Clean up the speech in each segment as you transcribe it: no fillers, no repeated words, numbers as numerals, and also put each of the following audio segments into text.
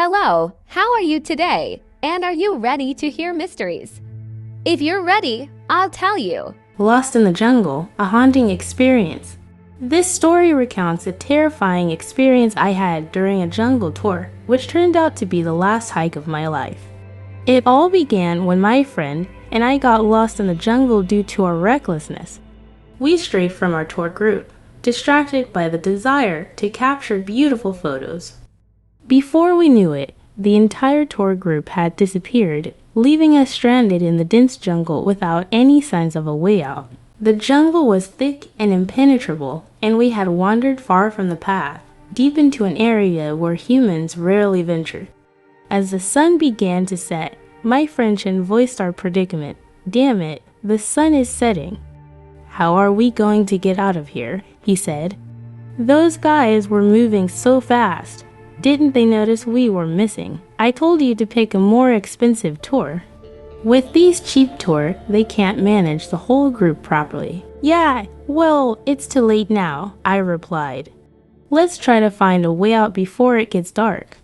Hello, how are you today? And are you ready to hear mysteries? If you're ready, I'll tell you. Lost in the Jungle, a haunting experience. This story recounts a terrifying experience I had during a jungle tour, which turned out to be the last hike of my life. It all began when my friend and I got lost in the jungle due to our recklessness. We strayed from our tour group, distracted by the desire to capture beautiful photos. Before we knew it, the entire tour group had disappeared, leaving us stranded in the dense jungle without any signs of a way out. The jungle was thick and impenetrable, and we had wandered far from the path, deep into an area where humans rarely venture. As the sun began to set, my friend Shin voiced our predicament. "Damn it, the sun is setting." "How are we going to get out of here?" he said. "Those guys were moving so fast. Didn't they notice we were missing? I told you to pick a more expensive tour." With these cheap tours, they can't manage the whole group properly. "Yeah, well, it's too late now," I replied. "Let's try to find a way out before it gets dark."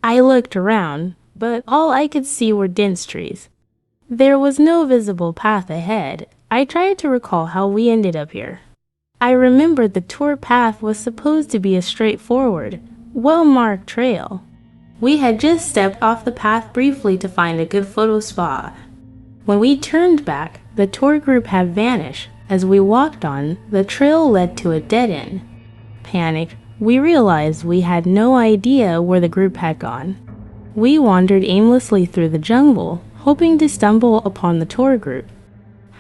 I looked around, but all I could see were dense trees. There was no visible path ahead. I tried to recall how we ended up here. I remembered the tour path was supposed to be a straightforward, well-marked trail. We had just stepped off the path briefly to find a good photo spot. When we turned back, the tour group had vanished. As we walked on, the trail led to a dead end. Panicked, we realized we had no idea where the group had gone. We wandered aimlessly through the jungle, hoping to stumble upon the tour group.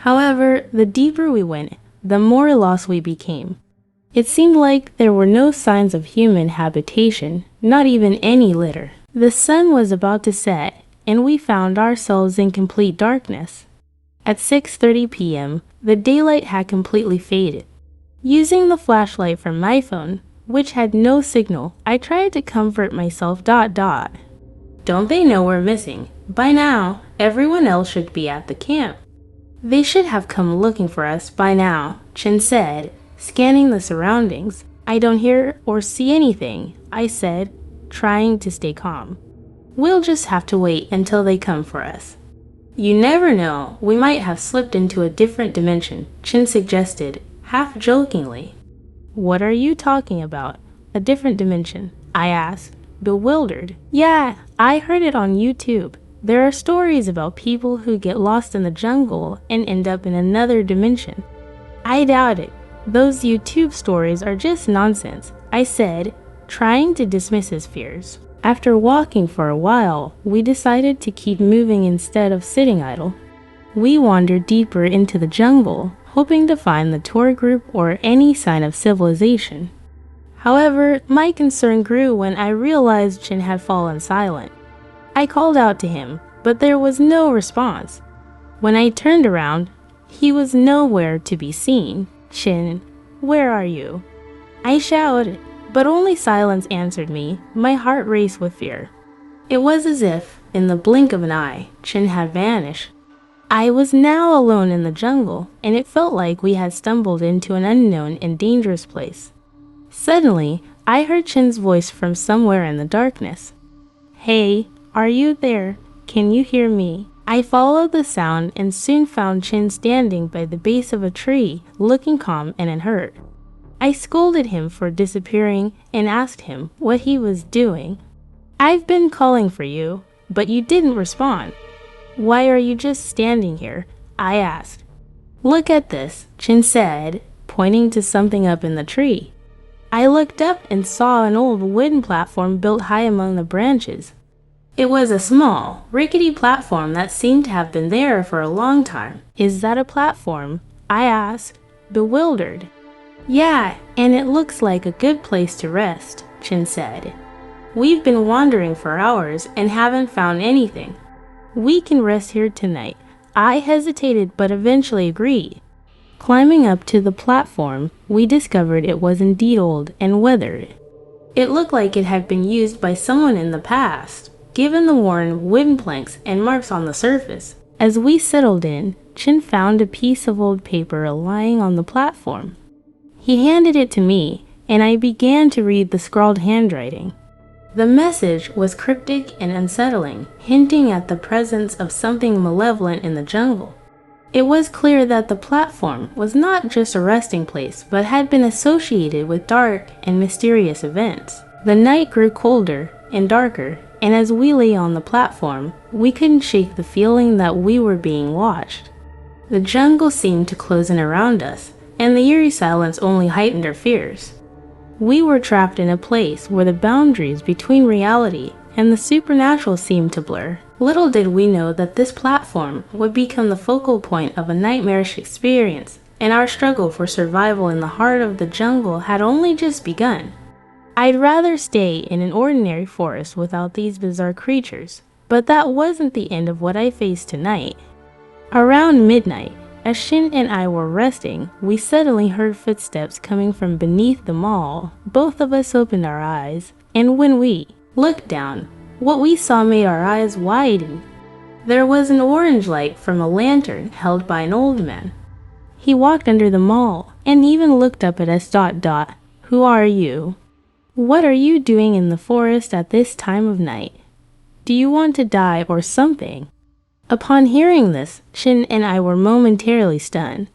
However, the deeper we went, the more lost we became. It seemed like there were no signs of human habitation, not even any litter. The sun was about to set, and we found ourselves in complete darkness. At 6:30 p.m., the daylight had completely faded. Using the flashlight from my phone, which had no signal, I tried to comfort myself. "Don't they know we're missing? By now, everyone else should be at the camp. They should have come looking for us by now," Shin said, scanning the surroundings. "I don't hear or see anything," I said, trying to stay calm. "We'll just have to wait until they come for us." "You never know, we might have slipped into a different dimension," Shin suggested, half jokingly. "What are you talking about? A different dimension?" I asked, bewildered. "Yeah, I heard it on YouTube. There are stories about people who get lost in the jungle and end up in another dimension." "I doubt it. Those YouTube stories are just nonsense," I said, trying to dismiss his fears. After walking for a while, we decided to keep moving instead of sitting idle. We wandered deeper into the jungle, hoping to find the tour group or any sign of civilization. However, my concern grew when I realized Shin had fallen silent. I called out to him, but there was no response. When I turned around, he was nowhere to be seen. "Shin, where are you?" I shouted, but only silence answered me. My heart raced with fear. It was as if, in the blink of an eye, Shin had vanished. I was now alone in the jungle, and it felt like we had stumbled into an unknown and dangerous place. Suddenly, I heard Shin's voice from somewhere in the darkness. "Hey, are you there? Can you hear me?" I followed the sound and soon found Shin standing by the base of a tree, looking calm and unhurt. I scolded him for disappearing and asked him what he was doing. "I've been calling for you, but you didn't respond. Why are you just standing here?" I asked. "Look at this," Shin said, pointing to something up in the tree. I looked up and saw an old wooden platform built high among the branches. It was a small, rickety platform that seemed to have been there for a long time. "Is that a platform?" I asked, bewildered. "Yeah, and it looks like a good place to rest," Shin said. "We've been wandering for hours and haven't found anything. We can rest here tonight." I hesitated but eventually agreed. Climbing up to the platform, we discovered it was indeed old and weathered. It looked like it had been used by someone in the past, given the worn wooden planks and marks on the surface. As we settled in, Shin found a piece of old paper lying on the platform. He handed it to me, and I began to read the scrawled handwriting. The message was cryptic and unsettling, hinting at the presence of something malevolent in the jungle. It was clear that the platform was not just a resting place, but had been associated with dark and mysterious events. The night grew colder and darker, and as we lay on the platform, we couldn't shake the feeling that we were being watched. The jungle seemed to close in around us, and the eerie silence only heightened our fears. We were trapped in a place where the boundaries between reality and the supernatural seemed to blur. Little did we know that this platform would become the focal point of a nightmarish experience, and our struggle for survival in the heart of the jungle had only just begun. I'd rather stay in an ordinary forest without these bizarre creatures, but that wasn't the end of what I faced tonight. Around midnight, as Shin and I were resting, we suddenly heard footsteps coming from beneath the mall. Both of us opened our eyes, and when we looked down, what we saw made our eyes widen. There was an orange light from a lantern held by an old man. He walked under the mall and even looked up at us. Who are you? What are you doing in the forest at this time of night? Do you want to die or something? Upon hearing this, Shin and I were momentarily stunned.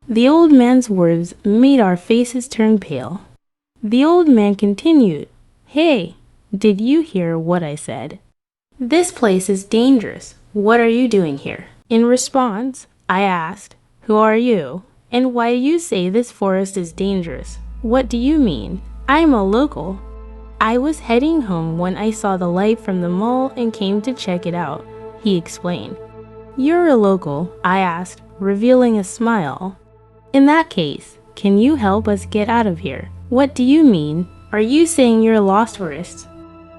The old man's words made our faces turn pale. The old man continued, "Hey, did you hear what I said? This place is dangerous. What are you doing here?" In response, I asked, "Who are you? And why do you say this forest is dangerous? What do you mean? I'm a local. I was heading home when I saw the light from the mall and came to check it out," he explained. "You're a local?" I asked, revealing a smile. "In that case, can you help us get out of here?" "What do you mean? Are you saying you're a lost tourist?"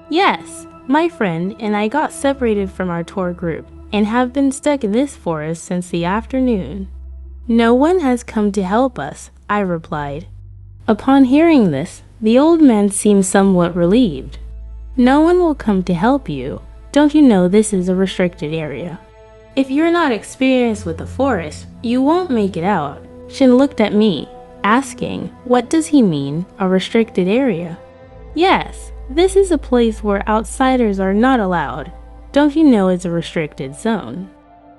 "Yes, my friend and I got separated from our tour group and have been stuck in this forest since the afternoon. No one has come to help us," I replied. Upon hearing this, the old man seemed somewhat relieved. "No one will come to help you. Don't you know this is a restricted area? If you're not experienced with the forest, you won't make it out." Shin looked at me, asking, "What does he mean, a restricted area?" "Yes, this is a place where outsiders are not allowed. Don't you know it's a restricted zone?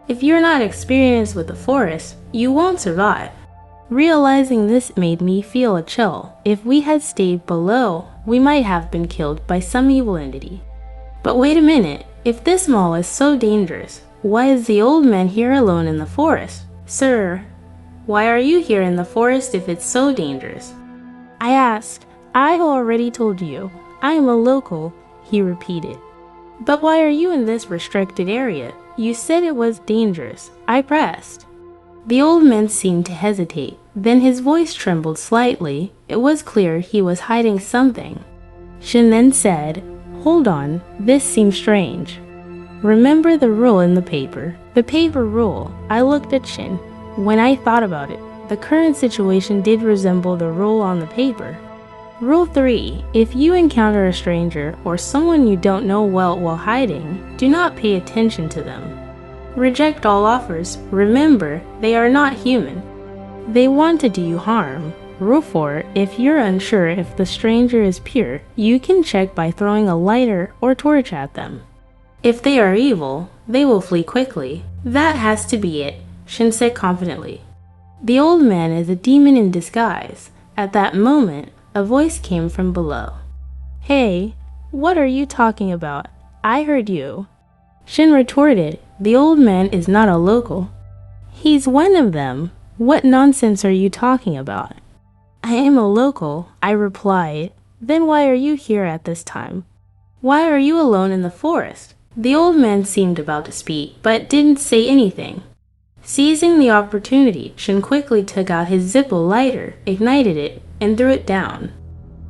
If you're not experienced with the forest, you won't survive." Realizing this made me feel a chill. If we had stayed below, we might have been killed by some evil entity. But wait a minute, if this mall is so dangerous, why is the old man here alone in the forest? "Sir, why are you here in the forest if it's so dangerous?" I asked. "I already told you, I am a local," he repeated. "But why are you in this restricted area? You said it was dangerous," I pressed. The old man seemed to hesitate, then his voice trembled slightly. It was clear he was hiding something. Shin then said, "Hold on, this seems strange. Remember the rule in the paper?" "The paper rule?" I looked at Shin. When I thought about it, the current situation did resemble the rule on the paper. Rule 3. If you encounter a stranger or someone you don't know well while hiding, do not pay attention to them. Reject all offers. Remember, they are not human. They want to do you harm. Rule 4. If you're unsure if the stranger is pure, you can check by throwing a lighter or torch at them. If they are evil, they will flee quickly. That has to be it, Shin said confidently. The old man is a demon in disguise. At that moment, a voice came from below. "Hey, what are you talking about? I heard you." Shin retorted, "The old man is not a local. He's one of them. What nonsense are you talking about?" "I am a local," I replied. "Then why are you here at this time? Why are you alone in the forest?" The old man seemed about to speak, but didn't say anything. Seizing the opportunity, Shin quickly took out his Zippo lighter, ignited it, and threw it down.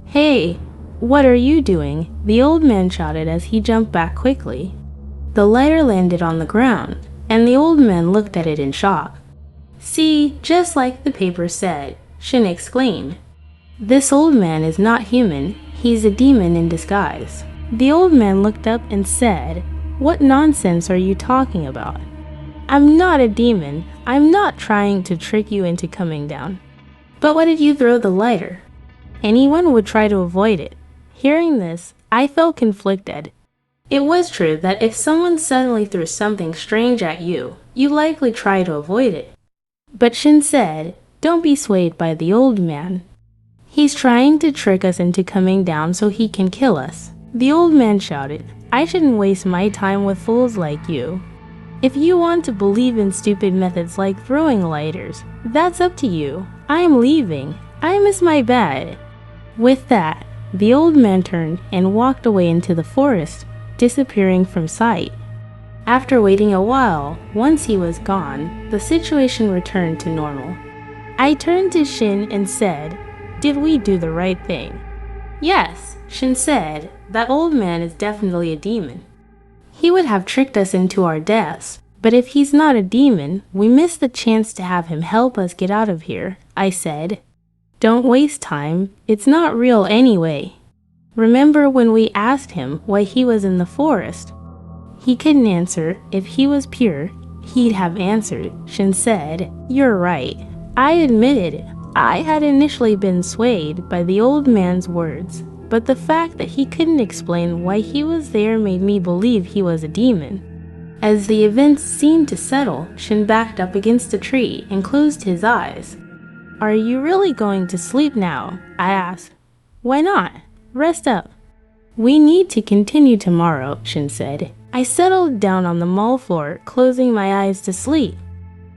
"Hey, what are you doing?" the old man shouted as he jumped back quickly. The lighter landed on the ground, and the old man looked at it in shock. "See, just like the paper said," Shin exclaimed. "This old man is not human, he's a demon in disguise." The old man looked up and said, "What nonsense are you talking about? I'm not a demon. I'm not trying to trick you into coming down." "But why did you throw the lighter?" "Anyone would try to avoid it." Hearing this, I felt conflicted. It was true that if someone suddenly threw something strange at you, you likely try to avoid it. But Shin said, "Don't be swayed by the old man. He's trying to trick us into coming down so he can kill us." The old man shouted, "I shouldn't waste my time with fools like you. If you want to believe in stupid methods like throwing lighters, that's up to you. I am leaving. I miss my bed." With that, the old man turned and walked away into the forest, disappearing from sight. After waiting a while, once he was gone, the situation returned to normal. I turned to Shin and said, "Did we do the right thing?" "Yes," Shin said, "that old man is definitely a demon. He would have tricked us into our deaths, but if he's not a demon, we missed the chance to have him help us get out of here," I said. "Don't waste time, it's not real anyway. Remember when we asked him why he was in the forest? He couldn't answer. If he was pure, he'd have answered," Shin said. "You're right." I admitted it. I had initially been swayed by the old man's words, but the fact that he couldn't explain why he was there made me believe he was a demon. As the events seemed to settle, Shin backed up against a tree and closed his eyes. "Are you really going to sleep now?" I asked. "Why not? Rest up." "We need to continue tomorrow," Shin said. I settled down on the mall floor, closing my eyes to sleep.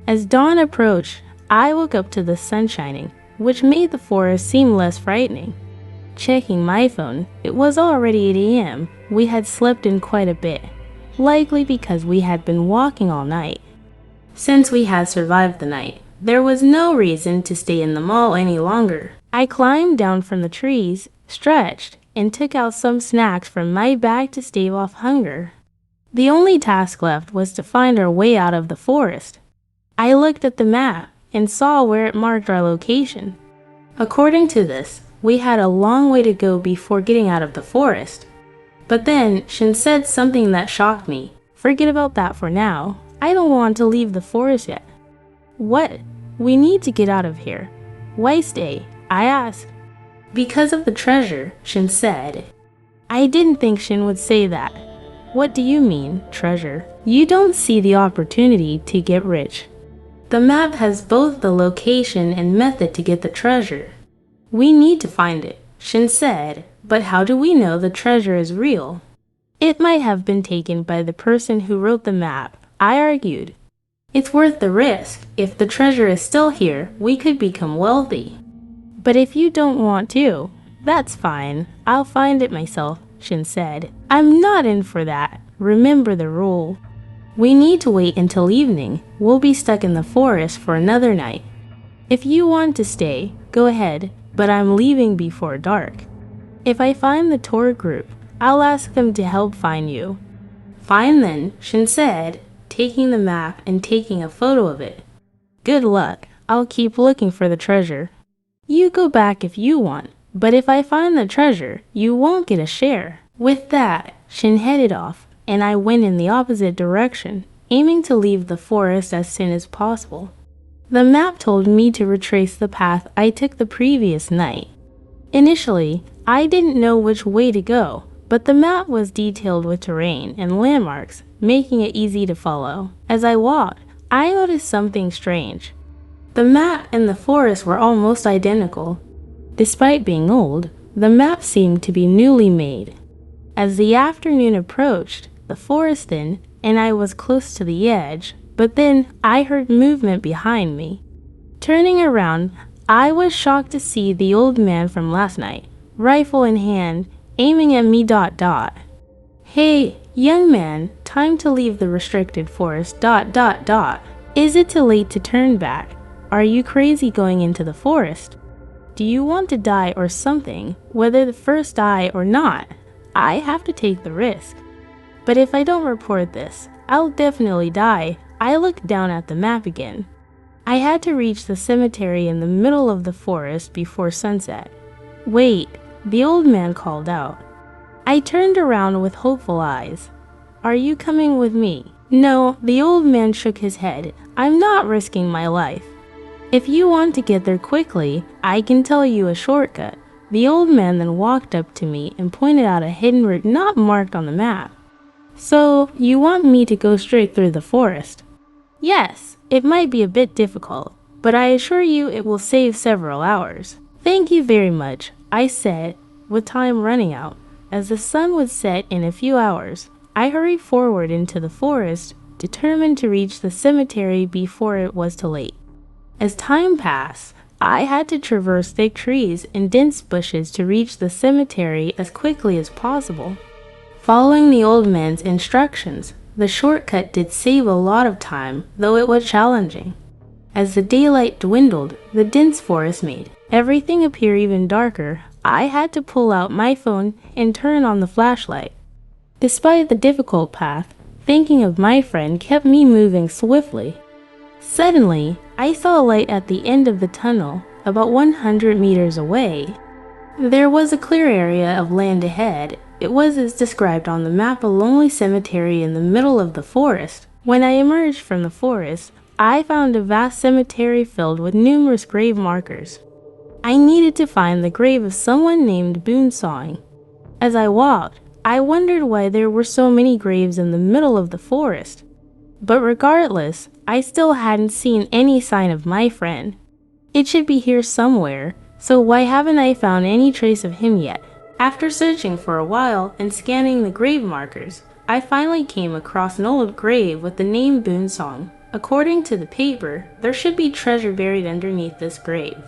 As dawn approached, I woke up to the sun shining, which made the forest seem less frightening. Checking my phone, it was already 8 a.m. We had slept in quite a bit, likely because we had been walking all night. Since we had survived the night, there was no reason to stay in the mall any longer. I climbed down from the trees, stretched, and took out some snacks from my bag to stave off hunger. The only task left was to find our way out of the forest. I looked at the map and saw where it marked our location. According to this, we had a long way to go before getting out of the forest. But then Shin said something that shocked me. "Forget about that for now. I don't want to leave the forest yet." "What? We need to get out of here." "Why stay?" I asked. "Because of the treasure," Shin said. I didn't think Shin would say that. "What do you mean, treasure?" "You don't see the opportunity to get rich. The map has both the location and method to get the treasure. We need to find it," Shin said, "but how do we know the treasure is real?" "It might have been taken by the person who wrote the map," I argued. "It's worth the risk. If the treasure is still here, we could become wealthy." "But if you don't want to, that's fine. I'll find it myself," Shin said. "I'm not in for that. Remember the rule. We need to wait until evening. We'll be stuck in the forest for another night. If you want to stay, go ahead, but I'm leaving before dark. If I find the tour group, I'll ask them to help find you." "Fine then," Shin said, taking the map and taking a photo of it. "Good luck. I'll keep looking for the treasure. You go back if you want, but if I find the treasure, you won't get a share." With that, Shin headed off, and I went in the opposite direction, aiming to leave the forest as soon as possible. The map told me to retrace the path I took the previous night. Initially, I didn't know which way to go, but the map was detailed with terrain and landmarks, making it easy to follow. As I walked, I noticed something strange. The map and the forest were almost identical. Despite being old, the map seemed to be newly made. As the afternoon approached, the forest thinned, and I was close to the edge, but then I heard movement behind me. Turning around, I was shocked to see the old man from last night, rifle in hand, aiming at me. "Hey, young man, time to leave the restricted forest. Is it too late to turn back? Are you crazy going into the forest? Do you want to die or something, whether the first die or not? I have to take the risk. But if I don't report this, I'll definitely die." I looked down at the map again. I had to reach the cemetery in the middle of the forest before sunset. "Wait," the old man called out. I turned around with hopeful eyes. "Are you coming with me?" "No," the old man shook his head. "I'm not risking my life. If you want to get there quickly, I can tell you a shortcut. The old man then walked up to me and pointed out a hidden route not marked on the map. So, you want me to go straight through the forest? Yes, it might be a bit difficult, but I assure you it will save several hours. Thank you very much, I said, with time running out. As the sun would set in a few hours, I hurried forward into the forest, determined to reach the cemetery before it was too late. As time passed, I had to traverse thick trees and dense bushes to reach the cemetery as quickly as possible. Following the old man's instructions, the shortcut did save a lot of time, though it was challenging. As the daylight dwindled, the dense forest made everything appear even darker. I had to pull out my phone and turn on the flashlight. Despite the difficult path, thinking of my friend kept me moving swiftly. Suddenly, I saw a light at the end of the tunnel, about 100 meters away. There was a clear area of land ahead. It was as described on the map, a lonely cemetery in the middle of the forest. When I emerged from the forest, I found a vast cemetery filled with numerous grave markers. I needed to find the grave of someone named Boonsawing. As I walked, I wondered why there were so many graves in the middle of the forest. But regardless, I still hadn't seen any sign of my friend. It should be here somewhere, so why haven't I found any trace of him yet? After searching for a while and scanning the grave markers, I finally came across an old grave with the name Boonsawing. According to the paper, there should be treasure buried underneath this grave.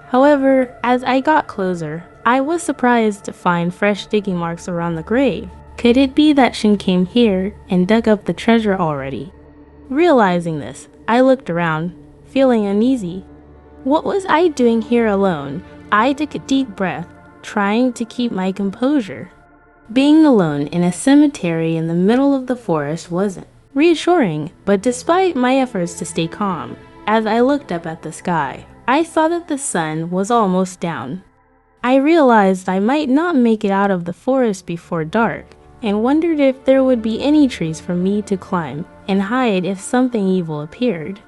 However, as I got closer, I was surprised to find fresh digging marks around the grave. Could it be that Shin came here and dug up the treasure already? Realizing this, I looked around, feeling uneasy. What was I doing here alone? I took a deep breath, trying to keep my composure. Being alone in a cemetery in the middle of the forest wasn't reassuring, but despite my efforts to stay calm, as I looked up at the sky, I saw that the sun was almost down. I realized I might not make it out of the forest before dark, and wondered if there would be any trees for me to climb and hide if something evil appeared.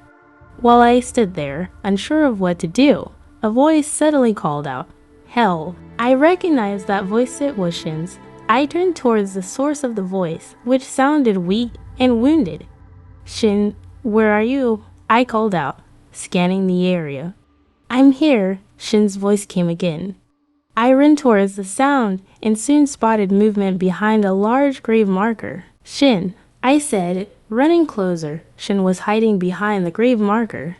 While I stood there, unsure of what to do, a voice suddenly called out, "Hell!" I recognized that voice. It was Shin's. I turned towards the source of the voice, which sounded weak and wounded. "Shin, where are you?" I called out, scanning the area. "I'm here," Shin's voice came again. I ran towards the sound and soon spotted movement behind a large grave marker. "Shin," I said, running closer. Shin was hiding behind the grave marker.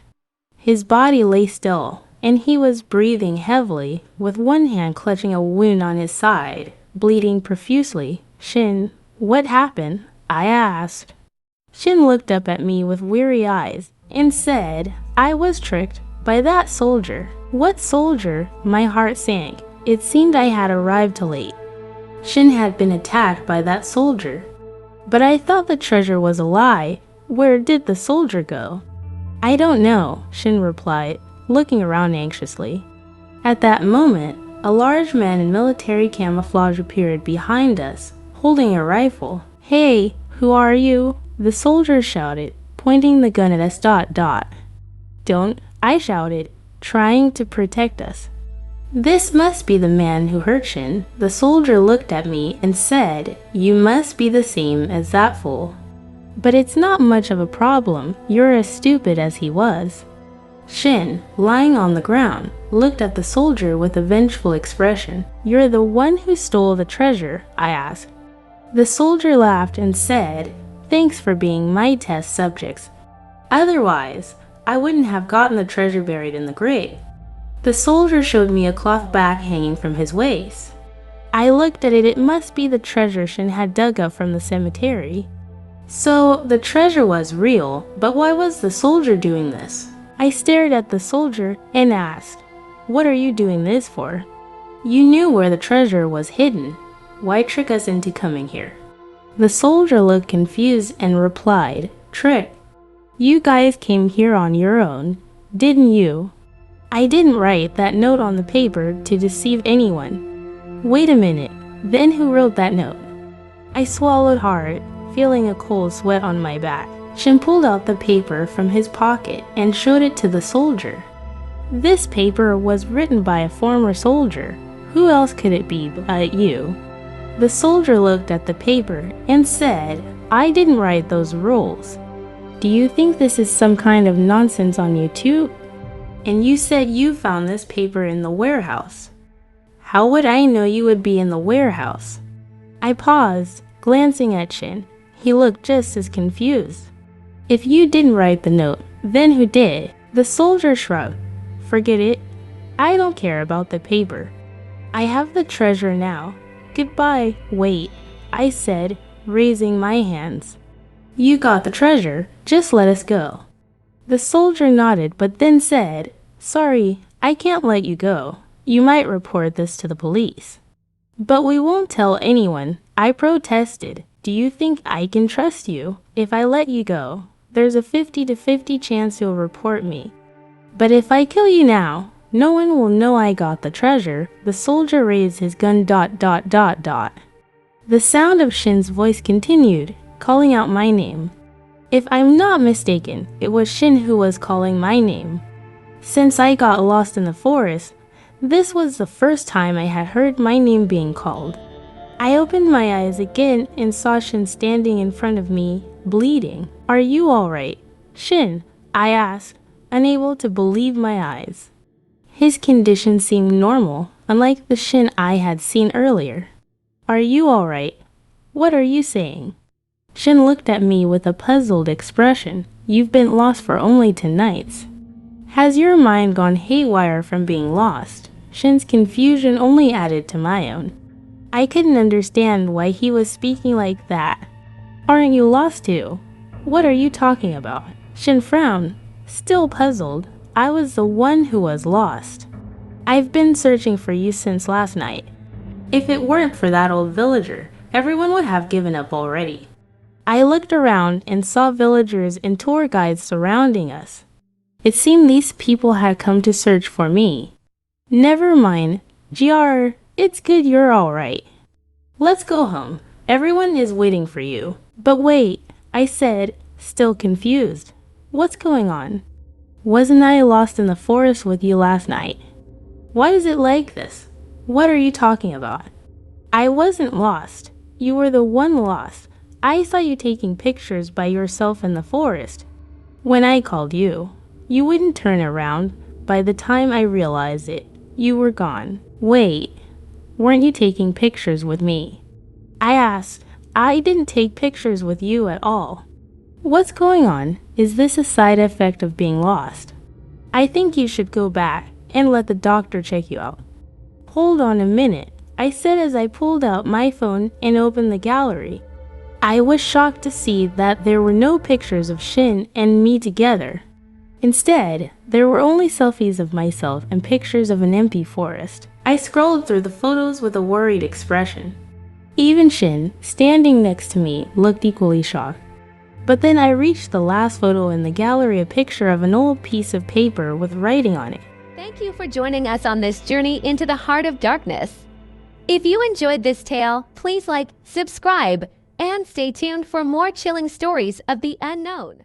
His body lay still, and he was breathing heavily, with one hand clutching a wound on his side, bleeding profusely. "Shin, what happened?" I asked. Shin looked up at me with weary eyes and said, "I was tricked by that soldier." "What soldier?" My heart sank. It seemed I had arrived too late. Shin had been attacked by that soldier. But I thought the treasure was a lie. Where did the soldier go? "I don't know," Shin replied, looking around anxiously. At that moment, a large man in military camouflage appeared behind us, holding a rifle. "Hey, who are you?" the soldier shouted, pointing the gun at us. "Don't," I shouted, trying to protect us. "This must be the man who hurt Shin." The soldier looked at me and said, "You must be the same as that fool. But it's not much of a problem. You're as stupid as he was." Shin, lying on the ground, looked at the soldier with a vengeful expression. "You're the one who stole the treasure?" I asked. The soldier laughed and said, "Thanks for being my test subjects. Otherwise, I wouldn't have gotten the treasure buried in the grave." The soldier showed me a cloth bag hanging from his waist. I looked at it. It must be the treasure Shin had dug up from the cemetery. So the treasure was real, but why was the soldier doing this? I stared at the soldier and asked, "What are you doing this for? You knew where the treasure was hidden. Why trick us into coming here?" The soldier looked confused and replied, "Trick? You guys came here on your own, didn't you? I didn't write that note on the paper to deceive anyone." "Wait a minute, then who wrote that note?" I swallowed hard, feeling a cold sweat on my back. Shin pulled out the paper from his pocket and showed it to the soldier. This paper was written by a former soldier Who else could it be but you? The soldier looked at the paper and said, I didn't write those rules. Do you think this is some kind of nonsense on you too? And you said you found this paper in the warehouse. How would I know you would be in the warehouse? I paused, glancing at Shin. He looked just as confused. If you didn't write the note, then who did? The soldier shrugged. Forget it. I don't care about the paper. I have the treasure now. Goodbye. Wait, I said, raising my hands. You got the treasure. Just let us go. The soldier nodded but then said, Sorry, I can't let you go. You might report this to the police. But we won't tell anyone. I protested. Do you think I can trust you? If I let you go, there's a 50-50 chance you'll report me. But if I kill you now, no one will know I got the treasure. The soldier raised his gun ... The sound of Shin's voice continued, calling out my name. If I'm not mistaken, it was Shin who was calling my name. Since I got lost in the forest, this was the first time I had heard my name being called. I opened my eyes again and saw Shin standing in front of me, bleeding. Are you alright? Shin, I asked, unable to believe my eyes. His condition seemed normal, unlike the Shin I had seen earlier. Are you alright? What are you saying? Shin looked at me with a puzzled expression. You've been lost for only 10 nights. Has your mind gone haywire from being lost? Shin's confusion only added to my own. I couldn't understand why he was speaking like that. Aren't you lost too? What are you talking about? Shin frowned, still puzzled. I was the one who was lost. I've been searching for you since last night. If it weren't for that old villager, everyone would have given up already. I looked around and saw villagers and tour guides surrounding us. It seemed these people had come to search for me. Never mind, GR, it's good you're alright. Let's go home. Everyone is waiting for you. But wait, I said, still confused. What's going on? Wasn't I lost in the forest with you last night? Why is it like this? What are you talking about? I wasn't lost. You were the one lost. I saw you taking pictures by yourself in the forest. When I called you, you wouldn't turn around. By the time I realized it, you were gone. Wait, weren't you taking pictures with me? I asked. I didn't take pictures with you at all. What's going on? Is this a side effect of being lost? I think you should go back and let the doctor check you out. Hold on a minute, I said as I pulled out my phone and opened the gallery. I was shocked to see that there were no pictures of Shin and me together. Instead, there were only selfies of myself and pictures of an empty forest. I scrolled through the photos with a worried expression. Even Shin, standing next to me, looked equally shocked. But then I reached the last photo in the gallery, a picture of an old piece of paper with writing on it. Thank you for joining us on this journey into the heart of darkness. If you enjoyed this tale, please like, subscribe, and stay tuned for more chilling stories of the unknown.